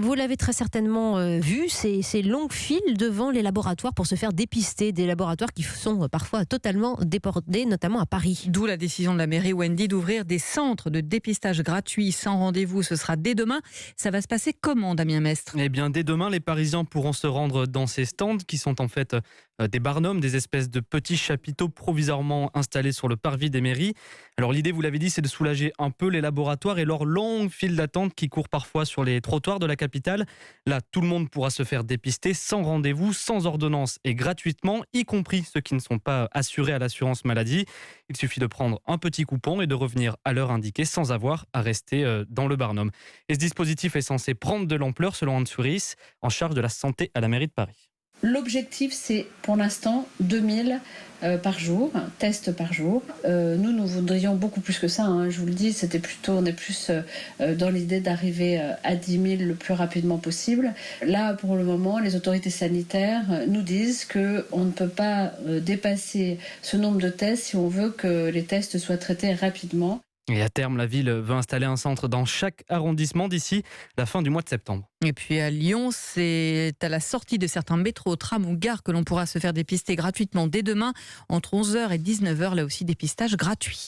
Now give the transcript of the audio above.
Vous l'avez très certainement vu, ces longues files devant les laboratoires pour se faire dépister, des laboratoires qui sont parfois totalement débordés, notamment à Paris. D'où la décision de la mairie Wendy d'ouvrir des centres de dépistage gratuits sans rendez-vous. Ce sera dès demain. Ça va se passer comment, Damien Mestre? Eh bien, dès demain, les Parisiens pourront se rendre dans ces stands qui sont en fait des barnums, des espèces de petits chapiteaux provisoirement installés sur le parvis des mairies. Alors l'idée, vous l'avez dit, c'est de soulager un peu les laboratoires et leurs longues files d'attente qui courent parfois sur les trottoirs de la capitale. Là, tout le monde pourra se faire dépister sans rendez-vous, sans ordonnance et gratuitement, y compris ceux qui ne sont pas assurés à l'assurance maladie. Il suffit de prendre un petit coupon et de revenir à l'heure indiquée sans avoir à rester dans le barnum. Et ce dispositif est censé prendre de l'ampleur selon Anne Suris, en charge de la santé à la mairie de Paris. L'objectif, c'est pour l'instant 2000 par jour, tests par jour. Nous voudrions beaucoup plus que ça, hein, je vous le dis, on est plus dans l'idée d'arriver à 10 000 le plus rapidement possible. Là, pour le moment, les autorités sanitaires nous disent qu'on ne peut pas dépasser ce nombre de tests si on veut que les tests soient traités rapidement. Et à terme, la ville veut installer un centre dans chaque arrondissement d'ici la fin du mois de septembre. Et puis à Lyon, c'est à la sortie de certains métros, trams ou gares que l'on pourra se faire dépister gratuitement dès demain entre 11h et 19h. Là aussi, dépistage gratuit.